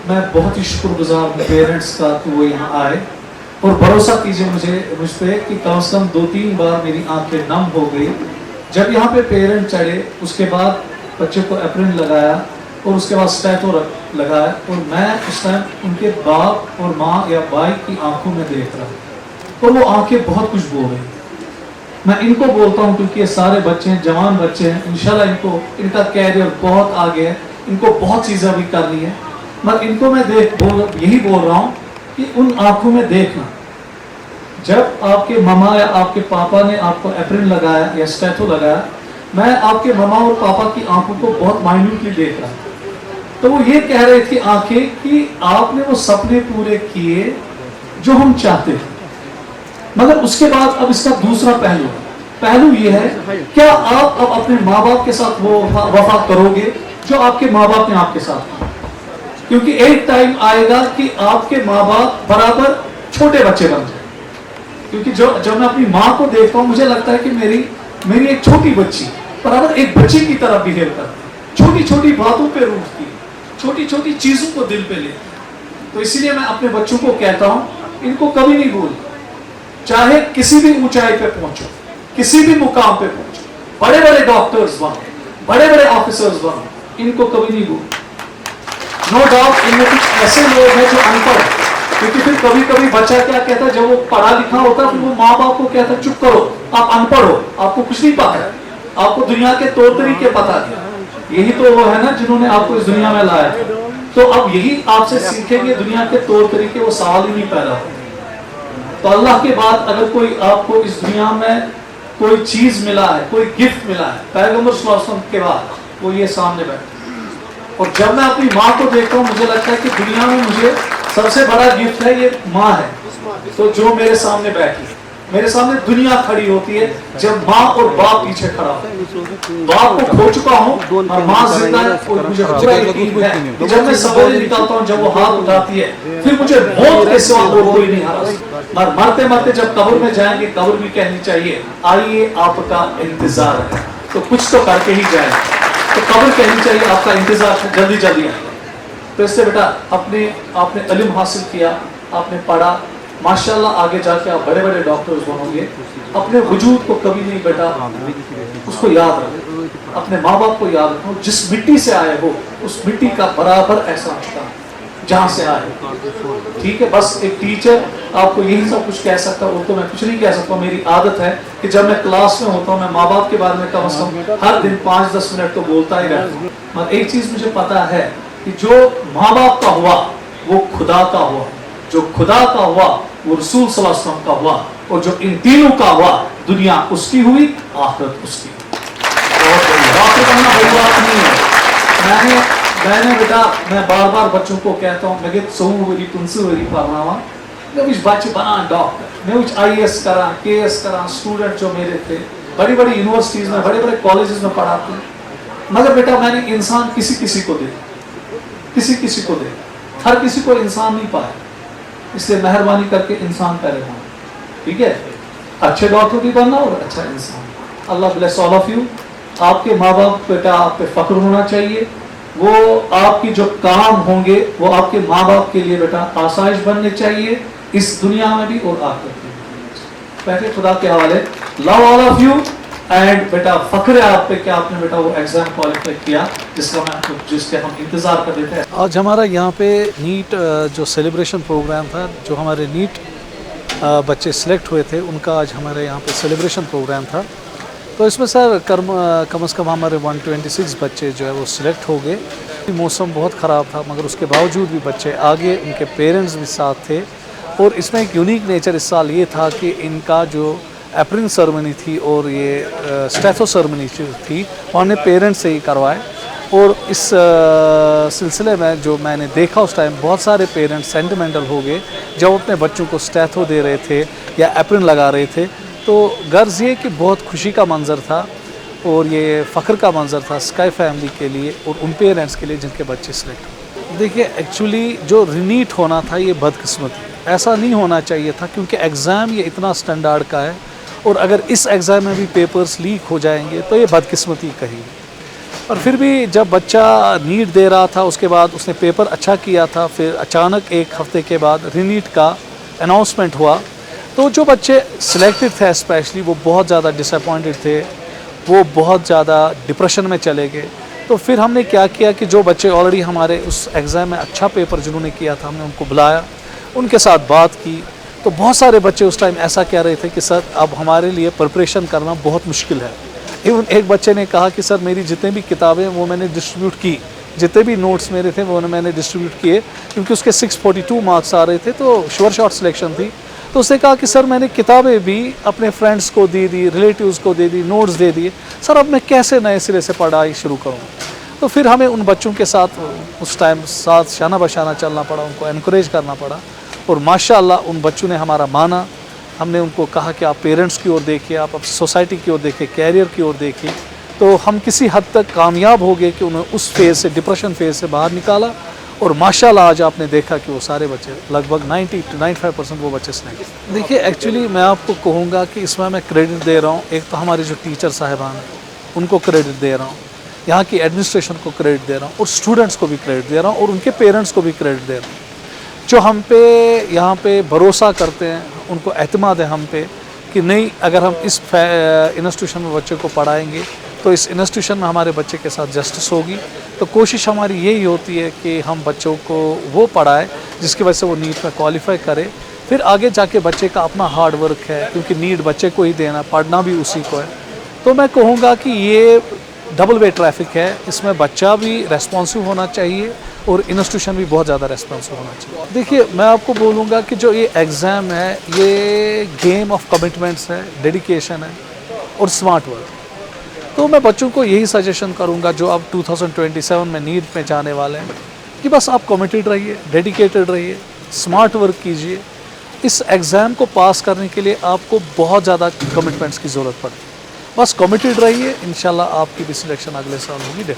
मैं बहुत ही शुक्रगुजार हूँ पेरेंट्स का कि वो यहाँ आए और भरोसा कीजिए मुझ पे कि कम से कम 2-3 बार मेरी आंखें नम हो गई जब यहाँ पे पेरेंट चढ़े। उसके बाद बच्चे को एप्रिन लगाया और उसके बाद स्टैटो लगाया और मैं उस टाइम उनके बाप और माँ या भाई की आंखों में देख रहा और वो आंखें बहुत कुछ बोल रही। मैं इनको बोलता हूँ क्योंकि ये सारे बच्चे हैं, जवान बच्चे हैं, इंशाल्लाह इनका कैरियर बहुत आगे है, इनको बहुत चीज़ें अभी करनी है। मगर इनको मैं यही बोल रहा हूँ कि उन आंखों में देखना, जब आपके मामा या आपके पापा ने आपको एप्रिन लगाया या स्टैटो लगाया, मैं आपके मामा और पापा की आंखों को बहुत माइन्यूटली देख रहा था। तो वो ये कह रहे थे आंखें कि आपने वो सपने पूरे किए जो हम चाहते थे। मगर उसके बाद अब इसका दूसरा पहलू ये है, क्या आप अब अपने माँ बाप के साथ वो वफा करोगे जो आपके माँ बाप ने आपके साथ किया? क्योंकि एक टाइम आएगा कि आपके माँ बाप बराबर छोटे बच्चे बन जाए। क्योंकि जब मैं अपनी माँ को देखता हूँ मुझे लगता है कि मेरी एक छोटी बच्ची बराबर एक बच्चे की तरह बिहेव करती, छोटी छोटी बातों पे रूठती, छोटी छोटी चीजों को दिल पे लेती। तो इसीलिए मैं अपने बच्चों को कहता हूँ, इनको कभी नहीं भूल, चाहे किसी भी ऊंचाई पे पहुंचो, किसी भी मुकाम पे पहुंचो, बड़े बड़े डॉक्टर्स बनो, बड़े बड़े ऑफिसर्स बनो, इनको कभी नहीं भूल। नो डाउट इनमें कुछ ऐसे लोग हैं जो अनपढ़, क्योंकि फिर कभी कभी बच्चा क्या कहता है, जब वो पढ़ा लिखा होता है फिर वो माँ बाप को कहता है चुप करो, आप अनपढ़ हो, आपको कुछ नहीं पता है, आपको दुनिया के तौर तरीके पता नहीं। यही तो वो है ना जिन्होंने आपको इस दुनिया में लाया। तो अब यही आपसे सीखेंगे दुनिया के तौर तरीके, वो सवाल ही नहीं पैदा होते। तो अल्लाह के बाद अगर कोई आपको इस दुनिया में कोई चीज मिला है, कोई गिफ्ट मिला है, पैगंबर सल्लल्लाहु अलैहि वसल्लम के बाद वो ये सामने बैठे। और जब मैं अपनी माँ को देखता हूँ मुझे लगता है कि दुनिया में मुझे सबसे बड़ा गिफ्ट है ये माँ है। तो जो मेरे सामने बैठी, मेरे सामने दुनिया खड़ी होती है जब माँ और बाप पीछे खड़ा होता है। बाप को खो चुका हूँ और माँ जिंदा है और मुझे पूरा यकीन है कि जब मैं सवेरे निकलता हूँ, जब वो हाथ उठाती है, फिर मुझे मौत के सिवा और कोई नहीं हरा सकता। और मरते मरते जब कब्र में जाएंगे, कब्र भी कहनी चाहिए आइए आपका इंतजार है, तो कुछ तो करके ही जाए। तो कब्र कहनी चाहिए आपका इंतजार है, जल्दी जल्दी आए। तो इससे बेटा आपने इल्म हासिल किया, आपने पढ़ा, माशाल्लाह आगे जाके आप बड़े बड़े डॉक्टर्स बनोगे। अपने वजूद को कभी नहीं बेटा उसको याद रखो, अपने माँ बाप को याद रखो। जिस मिट्टी से आए हो उस मिट्टी का बराबर एहसास होता है जहाँ से आए। ठीक है, बस एक टीचर आपको यही सब कुछ कह सकता, और तो मैं कुछ नहीं कह सकता। मेरी आदत है कि जब मैं क्लास में होता हूँ मैं माँ बाप के बारे में कम से कम हर दिन 5-10 मिनट तो बोलता ही रहता हूँ। मगर एक चीज मुझे पता है कि जो माँ बाप का हुआ वो खुदा का हुआ, जो खुदा का हुआ वो रसूल सल्लल्लाहु अलैहि वसल्लम का हुआ, और जो इन तीनों का हुआ दुनिया उसकी हुई, आखिरत उसकी। और बनना बड़ी बात नहीं है। मैंने बेटा मैं बार बार बच्चों को कहता हूँ, मैं सोमवारी तुमसे पढ़ावा, मैं कुछ बच्चे बना डॉक्टर, मैं कुछ IAS करा, KS करा। स्टूडेंट जो मेरे थे बड़ी बड़ी यूनिवर्सिटीज में, बड़े बड़े कॉलेजेस में पढ़ाते, मगर बेटा मैंने इंसान किसी को दे, किसी को दे, हर किसी को इंसान नहीं पाया। इसलिए मेहरबानी करके इंसान पहले बनो, ठीक है? अच्छे डॉक्टर भी बनना और अच्छा इंसान। अल्लाह ब्लेस ऑल ऑफ यू। आपके माँ बाप बेटा आप पे फख्र होना चाहिए। वो आपकी जो काम होंगे वो आपके माँ बाप के लिए बेटा आसाइश बनने चाहिए, इस दुनिया में भी और आखिरत में भी। पहले खुदा के हवाले, love all of you and बेटा फख्र है आप पे कि आपने बेटा वो एग्जाम क्वालिफाई किया जिसके हम इंतजार कर रहे थे। आज हमारा यहाँ पे नीट जो सेलिब्रेशन प्रोग्राम था, जो हमारे नीट बच्चे सिलेक्ट हुए थे उनका आज हमारे यहाँ पे सेलिब्रेशन प्रोग्राम था। तो इसमें सर कम से कम हमारे 126 बच्चे जो है वो सिलेक्ट हो गए। मौसम बहुत ख़राब था मगर उसके बावजूद भी बच्चे आगे, उनके पेरेंट्स भी साथ थे। और इसमें एक यूनिक नेचर इस साल ये था कि इनका जो एप्रिन सेरेमनी थी और ये स्टैथो सेरेमनी थी वो हमने पेरेंट्स से ही करवाए। और इस सिलसिले में जो मैंने देखा उस टाइम बहुत सारे पेरेंट्स सेंटिमेंटल हो गए जब अपने बच्चों को स्टैथो दे रहे थे या एप्रिन लगा रहे थे। तो गर्ज ये कि बहुत खुशी का मंज़र था और ये फ़ख्र का मंज़र था स्काई फैमिली के लिए और उन पेरेंट्स के लिए जिनके बच्चे सिलेक्ट। देखिए एक्चुअली जो रिनीट होना था ये बदकिस्मती, ऐसा नहीं होना चाहिए था क्योंकि एग्ज़ाम ये इतना स्टैंडर्ड का है और अगर इस एग्ज़ाम में भी पेपर्स लीक हो जाएंगे तो ये बदकिस्मती कहेगी। اور پھر بھی جب بچہ نیٹ دے رہا تھا اس کے بعد اس نے پیپر اچھا کیا تھا, پھر اچانک ایک ہفتے کے بعد ری نیٹ کا اناؤنسمنٹ ہوا, تو جو بچے سلیکٹڈ تھے اسپیشلی وہ بہت زیادہ ڈس اپوائنٹڈ تھے, وہ بہت زیادہ ڈپریشن میں چلے گئے. تو پھر ہم نے کیا کیا کہ جو بچے آلریڈی ہمارے اس ایگزام میں اچھا پیپر جنہوں نے کیا تھا, ہم نے ان کو بلایا, ان کے ساتھ بات کی. تو بہت سارے بچے اس ٹائم ایسا کہہ رہے تھے کہ سر اب ہمارے لیے پریپریشن کرنا بہت مشکل ہے. ایون ایک بچے نے کہا کہ سر میری جتنے بھی کتابیں وہ میں نے ڈسٹریبیوٹ کی, جتنے بھی نوٹس میرے تھے وہ میں نے ڈسٹریبیوٹ کیے, کیونکہ اس کے 642 مارکس آ رہے تھے تو شور شارٹ سلیکشن تھی. تو اس نے کہا کہ سر میں نے کتابیں بھی اپنے فرینڈس کو دے دی, ریلیٹیوز کو دے دی, نوٹس دے دیے, سر اب میں کیسے نئے سرے سے پڑھائی شروع کروں. تو پھر ہمیں ان بچوں کے ساتھ اس ٹائم ساتھ شانہ بشانہ چلنا پڑا, ان کو انکریج کرنا پڑا, اور ماشاء اللہ ان بچوں نے ہمارا مانا. ہم نے ان کو کہا کہ آپ پیرنٹس کی اور دیکھیے, آپ سوسائٹی کی اور دیکھیے, کیریئر کی اور دیکھیے. تو ہم کسی حد تک کامیاب ہو گئے کہ انہیں اس فیز سے, ڈپریشن فیز سے باہر نکالا, اور ماشاء اللہ آج آپ نے دیکھا کہ وہ سارے بچے لگ بھگ 90 to 95% وہ بچے سلیکٹ. دیکھیے ایکچولی میں آپ کو کہوں گا کہ اس میں کریڈٹ دے رہا ہوں, ایک تو ہمارے جو ٹیچر صاحبان ہیں ان کو کریڈٹ دے رہا ہوں, یہاں کی ایڈمنسٹریشن کو کریڈٹ دے رہا ہوں, اور اسٹوڈنٹس کو بھی کریڈٹ دے رہا ہوں, اور ان کے پیرنٹس کو بھی کریڈٹ دے رہا ہوں جو ہم پہ یہاں پہ بھروسہ کرتے ہیں. ان کو اعتماد ہے ہم پہ کہ نہیں, اگر ہم اس انسٹیٹیوشن میں بچے کو پڑھائیں گے تو اس انسٹیٹیوشن میں ہمارے بچے کے ساتھ جسٹس ہوگی. تو کوشش ہماری یہی ہوتی ہے کہ ہم بچوں کو وہ پڑھائیں جس کی وجہ سے وہ نیٹ میں کوالیفائی کرے. پھر آگے جا کے بچے کا اپنا ہارڈ ورک ہے, کیونکہ نیٹ بچے کو ہی دینا, پڑھنا بھی اسی کو ہے. تو میں کہوں گا کہ یہ ڈبل وے ٹریفک ہے, اس میں بچہ بھی ریسپانسو ہونا چاہیے اور انسٹیٹیوشن بھی بہت زیادہ ریسپانسو ہونا چاہیے. دیکھیے میں آپ کو بولوں گا کہ جو یہ ایگزام ہے یہ گیم آف کمٹمنٹس ہے, ڈیڈیکیشن ہے اور اسمارٹ ورک. تو میں بچوں کو یہی سجیشن کروں گا جو اب 2027 میں نیٹ میں جانے والے ہیں کہ بس آپ کمیٹیڈ رہیے, ڈیڈیکیٹڈ رہیے, اسمارٹ ورک کیجیے. اس ایگزام کو پاس کرنے کے لیے آپ کو بہت زیادہ کمٹمنٹس کی ضرورت پڑتی ہے. بس کمیٹیڈ رہیے, انشاءاللہ آپ کی بھی سلیکشن اگلے سال ہوگی.